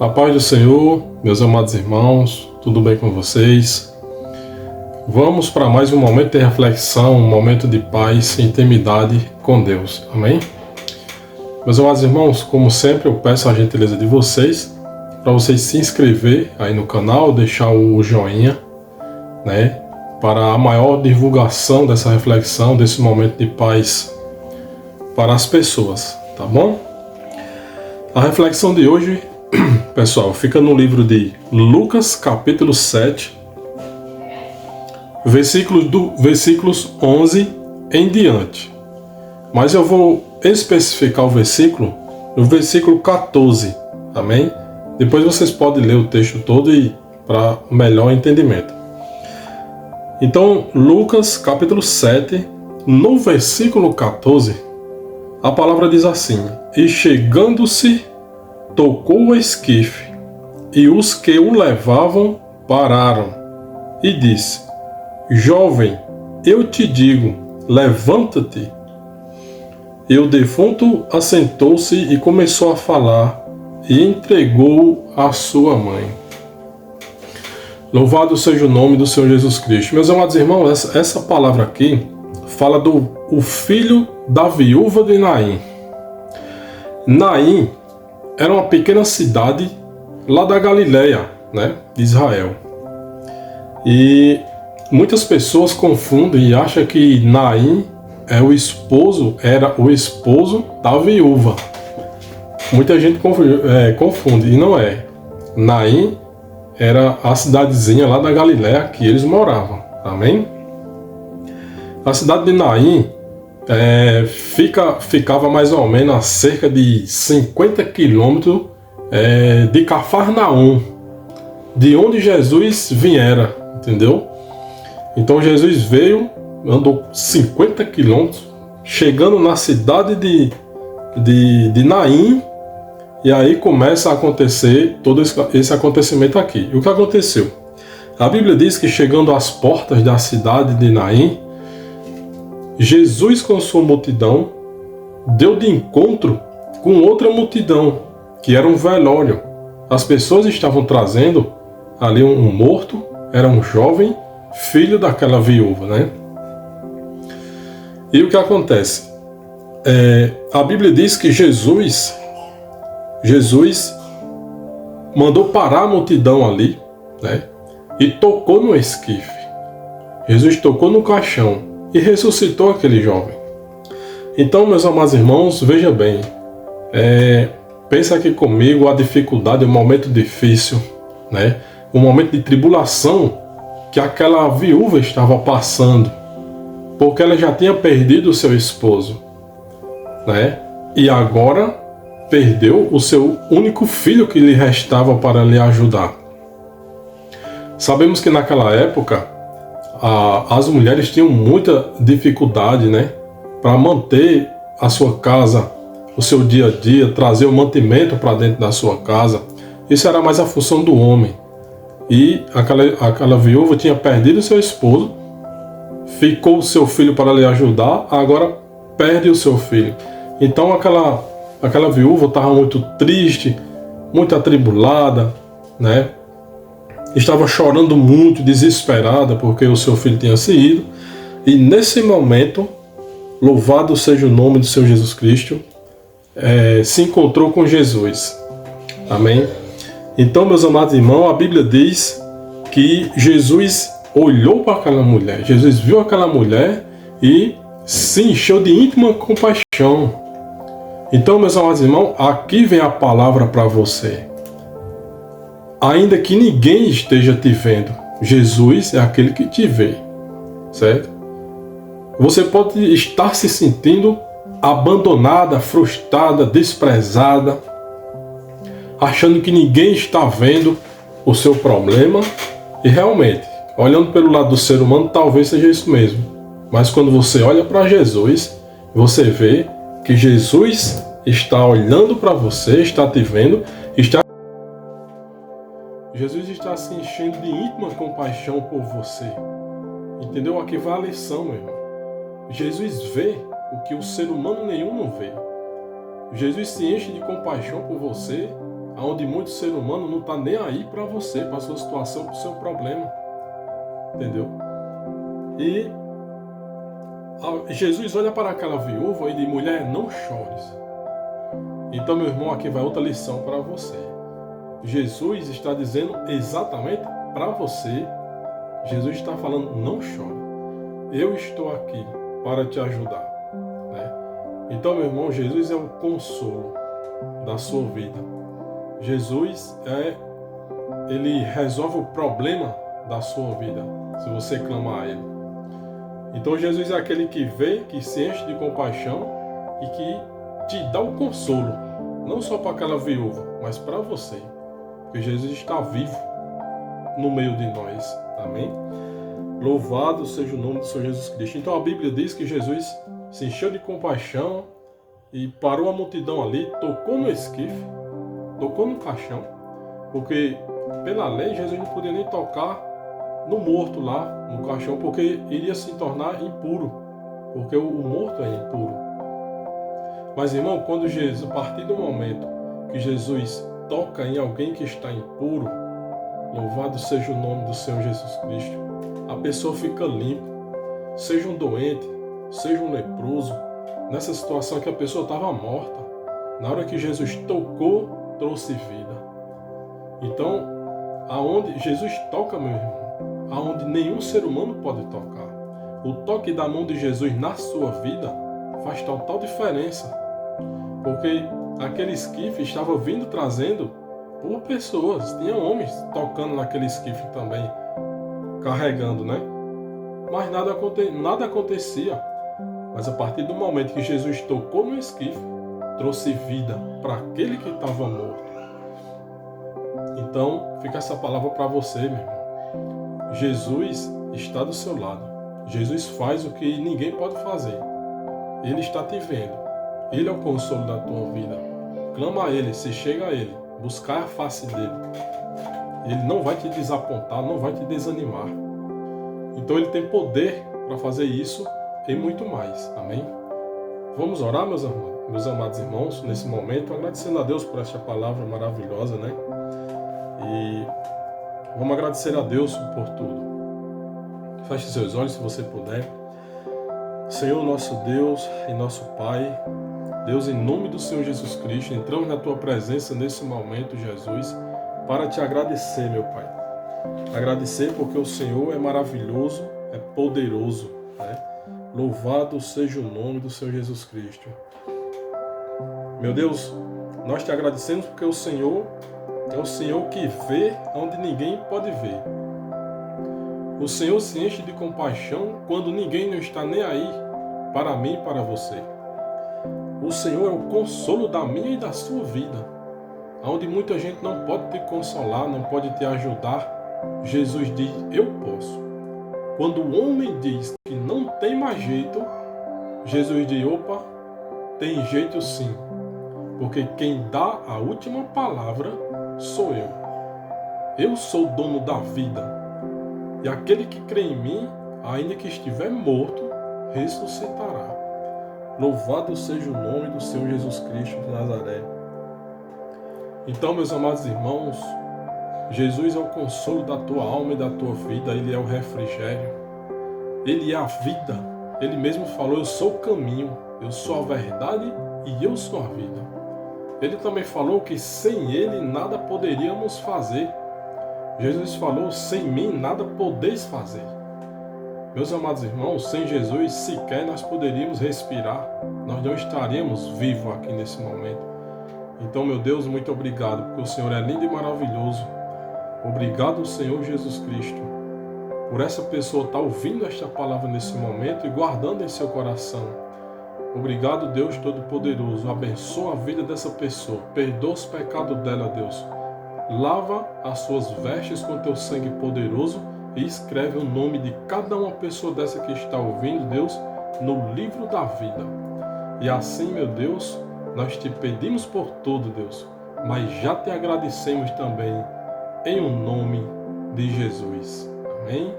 A paz do Senhor, meus amados irmãos, tudo bem com vocês? Vamos para mais um momento de reflexão, um momento de paz e intimidade com Deus, amém? Meus amados irmãos, como sempre eu peço a gentileza de vocês, para vocês se inscrever aí no canal, deixar o joinha, né? Para a maior divulgação dessa reflexão, desse momento de paz para as pessoas, tá bom? A reflexão de hoje, pessoal, fica no livro de Lucas, capítulo 7, versículos 11 em diante. Mas eu vou especificar o versículo no versículo 14, amém? Depois vocês podem ler o texto todo e para melhor entendimento. Então, Lucas, capítulo 7, no versículo 14, a palavra diz assim: E chegando-se, tocou o esquife, e os que o levavam pararam, e disse: Jovem, eu te digo, levanta-te. E o defunto assentou-se e começou a falar, e entregou a sua mãe. Louvado seja o nome do Senhor Jesus Cristo. Meus amados irmãos, essa palavra aqui fala do filho da viúva de Naim. Naim era uma pequena cidade lá da Galileia, né, de Israel. E muitas pessoas confundem e acham que Naim era o esposo da viúva. Muita gente confunde, e não é. Naim era a cidadezinha lá da Galileia que eles moravam, amém? A cidade de Naim ficava mais ou menos a cerca de 50 quilômetros de Cafarnaum, de onde Jesus viera, entendeu? Então Jesus veio, andou 50 quilômetros, chegando na cidade de Naim, e aí começa a acontecer todo esse acontecimento aqui. E o que aconteceu? A Bíblia diz que chegando às portas da cidade de Naim, Jesus com sua multidão deu de encontro com outra multidão, que era um velório. As pessoas estavam trazendo ali um morto, era um jovem, filho daquela viúva, né? E o que acontece? A Bíblia diz que Jesus mandou parar a multidão ali, né? E tocou no esquife. Jesus tocou no caixão e ressuscitou aquele jovem. Então, meus amados irmãos, veja bem, pensa aqui comigo a dificuldade, o momento difícil, né? O momento de tribulação que aquela viúva estava passando, porque ela já tinha perdido o seu esposo, né? E agora perdeu o seu único filho que lhe restava para lhe ajudar. Sabemos que naquela época as mulheres tinham muita dificuldade, né, para manter a sua casa, o seu dia a dia, trazer o mantimento para dentro da sua casa. Isso era mais a função do homem. E aquela viúva tinha perdido o seu esposo, ficou o seu filho para lhe ajudar, agora perde o seu filho. Então aquela viúva estava muito triste, muito atribulada, né? Estava chorando muito, desesperada, porque o seu filho tinha se ido. E nesse momento, louvado seja o nome do Senhor Jesus Cristo, se encontrou com Jesus. Amém? Então, meus amados irmãos, a Bíblia diz que Jesus olhou para aquela mulher. Jesus viu aquela mulher e se encheu de íntima compaixão. Então, meus amados irmãos, aqui vem a palavra para você. Ainda que ninguém esteja te vendo, Jesus é aquele que te vê, certo? Você pode estar se sentindo abandonada, frustrada, desprezada, achando que ninguém está vendo o seu problema, e realmente, olhando pelo lado do ser humano, talvez seja isso mesmo. Mas quando você olha para Jesus, você vê que Jesus está olhando para você, está te vendo, Jesus está se enchendo de íntima compaixão por você. Entendeu? Aqui vai a lição, meu irmão. Jesus vê o que o ser humano nenhum não vê. Jesus se enche de compaixão por você, onde muito ser humano não está nem aí para você, para a sua situação, para o seu problema. Entendeu? E Jesus olha para aquela viúva e diz: mulher, não chores. Então, meu irmão, aqui vai outra lição para você. Jesus está dizendo exatamente para você. Jesus está falando: não chore. Eu estou aqui para te ajudar. Né? Então, meu irmão, Jesus é o consolo da sua vida. Jesus ele resolve o problema da sua vida, se você clamar a Ele. Então Jesus é aquele que vê, que se enche de compaixão e que te dá o consolo, não só para aquela viúva, mas para você, porque Jesus está vivo no meio de nós. Amém? Louvado seja o nome do Senhor Jesus Cristo. Então a Bíblia diz que Jesus se encheu de compaixão e parou a multidão ali, tocou no esquife, tocou no caixão, porque pela lei Jesus não podia nem tocar no morto lá, no caixão, porque iria se tornar impuro, porque o morto é impuro. Mas irmão, quando Jesus, a partir do momento que Jesus toca em alguém que está impuro, louvado seja o nome do Senhor Jesus Cristo, a pessoa fica limpa, seja um doente, seja um leproso, nessa situação que a pessoa estava morta, na hora que Jesus tocou, trouxe vida. Então, aonde Jesus toca, meu irmão, aonde nenhum ser humano pode tocar. O toque da mão de Jesus na sua vida faz total diferença, porque aquele esquife estava vindo trazendo por pessoas, tinha homens tocando naquele esquife também, carregando, né? Mas nada acontecia. Mas a partir do momento que Jesus tocou no esquife, trouxe vida para aquele que estava morto. Então, fica essa palavra para você, meu irmão. Jesus está do seu lado. Jesus faz o que ninguém pode fazer. Ele está te vendo. Ele é o consolo da tua vida. Clama a Ele, se chega a Ele, buscar a face dele. Ele não vai te desapontar, não vai te desanimar. Então Ele tem poder para fazer isso e muito mais. Amém? Vamos orar, meus amados irmãos, nesse momento, agradecendo a Deus por esta palavra maravilhosa, né? E vamos agradecer a Deus por tudo. Feche seus olhos se você puder. Senhor nosso Deus e nosso Pai, Deus, em nome do Senhor Jesus Cristo, entramos na Tua presença nesse momento, Jesus, para Te agradecer, meu Pai. Agradecer porque o Senhor é maravilhoso, é poderoso, né? Louvado seja o nome do Senhor Jesus Cristo. Meu Deus, nós Te agradecemos porque o Senhor é o Senhor que vê onde ninguém pode ver. O Senhor se enche de compaixão quando ninguém não está nem aí para mim e para você. O Senhor é o consolo da minha e da sua vida. Onde muita gente não pode te consolar, não pode te ajudar, Jesus diz: eu posso. Quando o homem diz que não tem mais jeito, Jesus diz: opa, tem jeito sim. Porque quem dá a última palavra sou eu. Eu sou o dono da vida. E aquele que crê em mim, ainda que estiver morto, ressuscitará. Louvado seja o nome do Senhor Jesus Cristo de Nazaré. Então, meus amados irmãos, Jesus é o consolo da tua alma e da tua vida. Ele é o refrigério. Ele é a vida. Ele mesmo falou: eu sou o caminho, eu sou a verdade e eu sou a vida. Ele também falou que sem Ele nada poderíamos fazer. Jesus falou: sem mim nada podeis fazer. Meus amados irmãos, sem Jesus sequer nós poderíamos respirar. Nós não estaríamos vivos aqui nesse momento. Então, meu Deus, muito obrigado, porque o Senhor é lindo e maravilhoso. Obrigado, Senhor Jesus Cristo, por essa pessoa estar ouvindo esta palavra nesse momento e guardando em seu coração. Obrigado, Deus Todo-Poderoso. Abençoa a vida dessa pessoa. Perdoa os pecados dela, Deus. Lava as suas vestes com teu sangue poderoso e escreve o nome de cada uma pessoa dessa que está ouvindo, Deus, no livro da vida. E assim, meu Deus, nós te pedimos por tudo, Deus, mas já te agradecemos também, em o nome de Jesus. Amém?